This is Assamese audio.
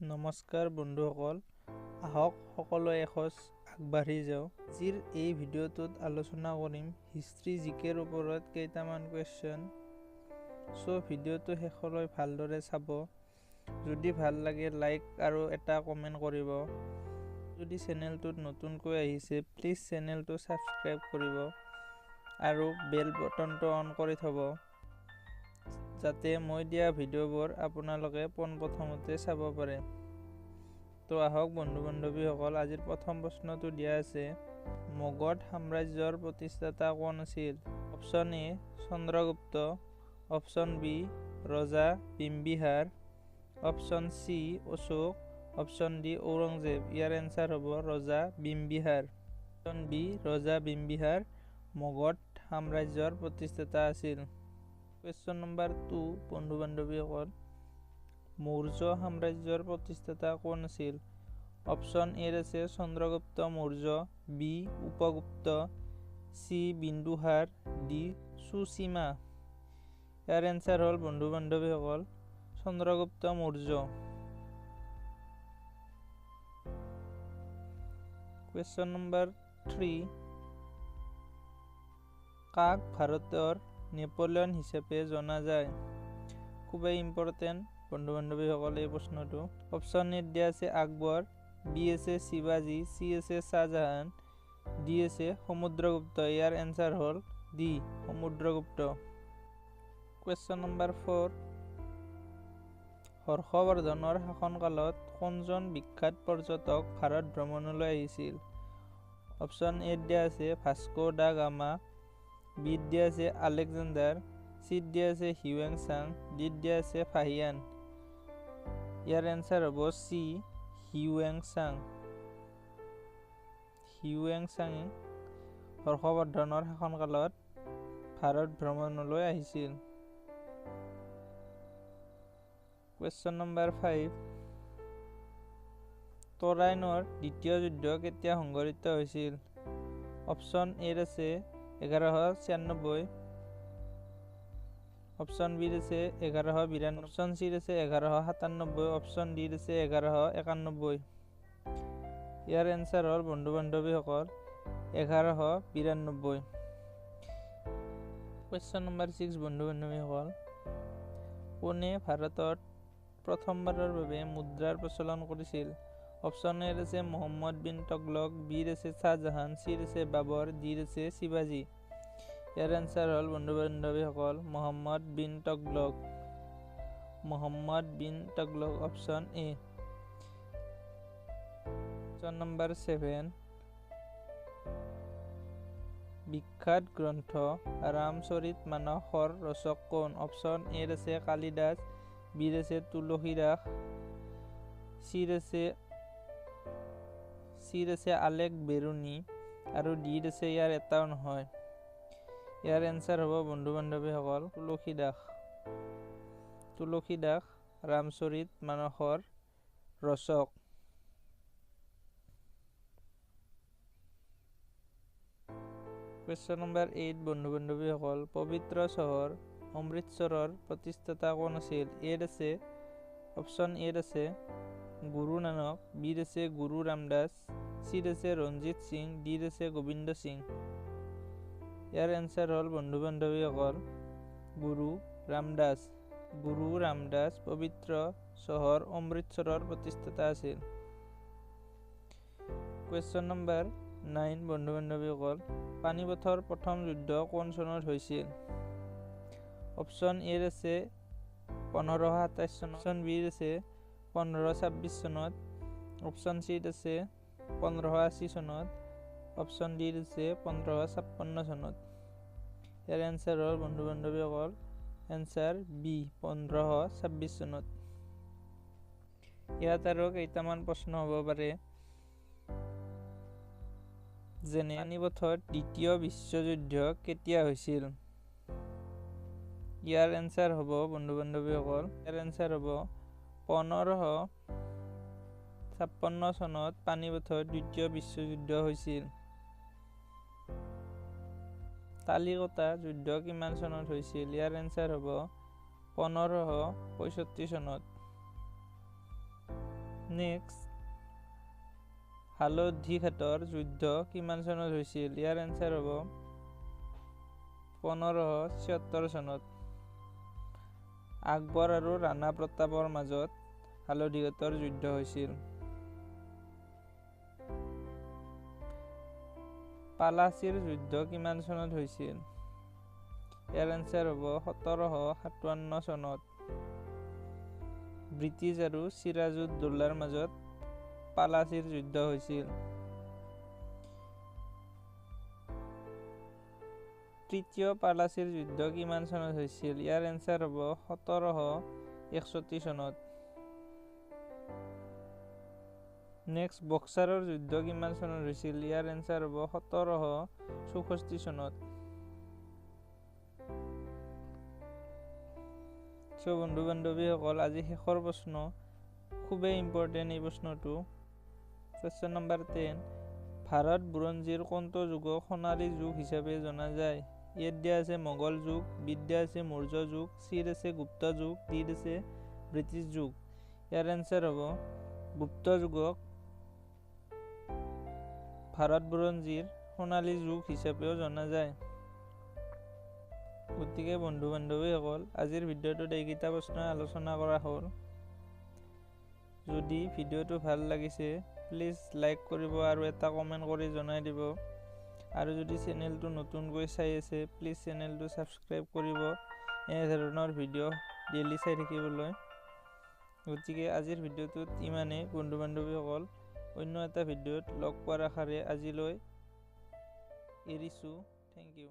নমস্কাৰ বন্ধুসকল, আহক সকলোৱে এখোজ আগবাঢ়ি যাওঁ। আজিৰ এই ভিডিঅ'টোত আলোচনা কৰিম হিষ্ট্ৰী জিকেৰ ওপৰত কেইটামান কুৱেশ্যন। ভিডিঅ'টো শেষলৈ ভালদৰে চাব। যদি ভাল লাগে লাইক আৰু এটা কমেণ্ট কৰিব। যদি চেনেলটোত নতুনকৈ আহিছে প্লিজ চেনেলটো ছাবস্ক্ৰাইব কৰিব আৰু বেল বটনটো অন কৰি থ'ব, যাতে মই দিয়া ভিডিঅ'বোৰ আপোনালোকে পোনপ্ৰথমতে চাব পাৰে। আহক বন্ধু-বান্ধৱীসকল, আজিৰ প্ৰথম প্ৰশ্নটো দিয়া আছে, মগধ সাম্ৰাজ্যৰ প্ৰতিষ্ঠাতা কোন আছিল? Option A Chandragupta, option B ৰজা Bimbisara, option C Ashoka, option D Aurangzeb. ইয়াৰ এনচাৰ হ'ব ৰজা বিম্বিসাৰ। অপশ্যন বি ৰজা বিম্বিসাৰ মগধ সাম্ৰাজ্যৰ প্ৰতিষ্ঠাতা আছিল। কুৱেশ্যন নম্বৰ 2 বন্ধু-বান্ধৱীসকল, মৌৰ্য সাম্ৰাজ্যৰ প্ৰতিষ্ঠাতা কোন আছিল? অপশ্যন এ আছে Chandragupta Maurya, B Upagupta, C Bindusara, D Susima. ইয়াৰ এনচাৰ হ'ল বন্ধু-বান্ধৱীসকল চন্দ্ৰগুপ্ত মৌৰ্য। কুৱেশ্যন নম্বৰ 3, কাক ভাৰতৰ নেপোলিয়ন হিচাপে জনা যায়? খুবেই ইম্পৰ্টেণ্ট বন্ধু-বান্ধৱীসকল এই প্ৰশ্নটো। অপশ্যন এ দিয়া আছে আকবৰ, বি আছে শিৱাজী, চি আছে শাহজাহান, ডি আছে সমুদ্ৰগুপ্ত। ইয়াৰ এনচাৰ হ'ল ডি সমুদ্ৰগুপ্ত। কুৱেশ্যন নম্বৰ 4, হৰ্ষবৰ্ধনৰ শাসনকালত কোনজন বিখ্যাত পৰ্যটক ভাৰত ভ্ৰমণলৈ আহিছিল? অপশ্যন এ দিয়া আছে ভাস্কো দা গামা, বি দিয়া আছে আলেকজাণ্ডাৰ, চি দিয়া আছে হিউৱেন চাং, ডি দিয়া আছে ফাহিয়ান। ইয়াৰ এনচাৰ হ'ব চি হিউৱেন চাং। হিউৱেন-চাঙে হৰ্ষবৰ্ধনৰ শাসনকালত ভাৰত ভ্ৰমণলৈ আহিছিল। কুৱেশ্যন নম্বৰ 5, তৰাইনৰ দ্বিতীয় যুদ্ধ কেতিয়া সংঘটিত হৈছিল? অপশ্যন এ আছে 1196, অপশ্যন বি আছে 1192, অপশ্যন চি আছে 1197, অপশ্যন ডি আছে 1191। ইয়াৰ এনচাৰ হ'ল বন্ধু-বান্ধৱীসকল 1192। কুৱেশ্যন নম্বৰ 6 বন্ধু-বান্ধৱীসকল, কোনে ভাৰতত প্ৰথমবাৰৰ বাবে মুদ্ৰাৰ প্ৰচলন কৰিছিল? অপশ্যন এ আছে মহম্মদ বিন তগলক, বি আছে শাহজাহান, চি আছে বাবৰ, ডি আছে শিৱাজী। ইয়াৰ এনচাৰ হ'ল বন্ধু-বান্ধৱীসকল Muhammad bin Tughlaq. Muhammad bin Tughlaq option A. Question number 7, বিখ্যাত গ্ৰন্থ ৰামচৰিত মানসৰ ৰচক কোন? অপশ্যন এ আছে কালিদাস, বি আছে তুলসীদাস, চি আছে আলেক বেৰুণী আৰু ডি আছে ইয়াৰ এটাও নহয়। ইয়াৰ এনচাৰ হ'ব বন্ধু-বান্ধৱীসকল তুলসীদাস। তুলসীদাস ৰামচৰিত মানসৰ ৰচক। কুৱেশ্যন নম্বৰ 8 বন্ধু-বান্ধৱীসকল, পবিত্ৰ চহৰ অমৃতসৰৰ প্ৰতিষ্ঠাতা কোন আছিল? অপশ্যন এ আছে গুৰু নানক, বি আছে গুৰু ৰামদাস, চি আছে ৰঞ্জিত সিং, ডি আছে গোবিন্দ সিং। ইয়াৰ এনচাৰ হ'ল বন্ধু-বান্ধৱীসকল গুৰু ৰামদাস। গুৰু ৰামদাস পবিত্ৰ চহৰ অমৃতসৰৰ প্ৰতিষ্ঠাতা আছিল। কুৱেশ্যন নম্বৰ 9 বন্ধু-বান্ধৱীসকল, পানিপথৰ প্ৰথম যুদ্ধ কোন চনত হৈছিল? অপশ্যন এ আছে 1527 চনত, অপশ্যন বি আছে 1526 চনত, অপশ্যন চি আছে 1580 চনত, অপশ্যন ডি আছে 1556 চনত। ইয়াৰ এনচাৰ হ'ল বন্ধু-বান্ধৱীসকল এনচাৰ বি 1526 চনত। ইয়াত আৰু কেইটামান প্ৰশ্ন হ'ব পাৰে, যেনে পানিপথত দ্বিতীয় বিশ্বযুদ্ধ কেতিয়া হৈছিল? ইয়াৰ এনচাৰ হ'ব বন্ধু-বান্ধৱীসকল 1556 চনত পানিপথত দ্বিতীয় বিশ্বযুদ্ধ হৈছিল। তালিকটা যুদ্ধ কিমান চনত হৈছিল? ইয়াৰ এনচাৰ হ'ব 1565 চনত। নেক্সট, হালধীঘাটৰ যুদ্ধ কিমান চনত হৈছিল? ইয়াৰ এনচাৰ হ'ব 1576 চনত। আকবৰ আৰু ৰাণা প্ৰতাপৰ মাজত হালধীঘাটৰ যুদ্ধ হৈছিল। পালাচীৰ যুদ্ধ কিমান চনত হৈছিল? ইয়াৰ এনচাৰ হ'ব 1757 চনত। ব্ৰিটিছ আৰু চিৰাজউদ্দৌলাৰ মাজত পালাচীৰ যুদ্ধ হৈছিল। তৃতীয় পালাচীৰ যুদ্ধ কিমান চনত হৈছিল? ইয়াৰ এনচাৰ হ'ব 1761 চনত। নেক্সট, বক্সাৰৰ যুদ্ধ কিমান চনত হৈছিল? ইয়াৰ এনচাৰ হ'ব 1764 চনত। বন্ধু বান্ধৱীসকল, আজি শেষৰ প্ৰশ্ন, খুবেই ইম্পৰ্টেণ্ট এই প্ৰশ্নটো। কুৱেশ্যন নম্বৰ 10, ভাৰত বুৰঞ্জীৰ কোনটো যুগক সোণালী যুগ হিচাপে জনা যায়? ইয়াত দিয়া আছে মোগল যুগ, বিত দিয়া আছে মৌৰ্য যুগ, চিত আছে গুপ্ত যুগ, ডিত আছে ব্ৰিটিছ যুগ। ইয়াৰ এনচাৰ হ'ব গুপ্ত যুগক ভাৰত বুৰঞ্জীৰ সোণালী যুগ হিচাপেও জনা যায়। গতিকে বন্ধু বান্ধৱীসকল, আজিৰ ভিডিঅ'টোত এইকেইটা প্ৰশ্ন আলোচনা কৰা হ'ল। যদি ভিডিঅ'টো ভাল লাগিছে প্লিজ লাইক কৰিব আৰু এটা কমেণ্ট কৰি জনাই দিব। আৰু যদি চেনেলটো নতুনকৈ চাই আছে প্লিজ চেনেলটো ছাবস্ক্ৰাইব কৰিব এনেধৰণৰ ভিডিঅ' ডেইলি চাই থাকিবলৈ। গতিকে আজিৰ ভিডিঅ'টোত ইমানেই বন্ধু বান্ধৱীসকল। অন্য এটা ভিডিঅ'ত লগ পোৱাৰ আশাৰে আজিলৈ এৰিছোঁ। Thank U.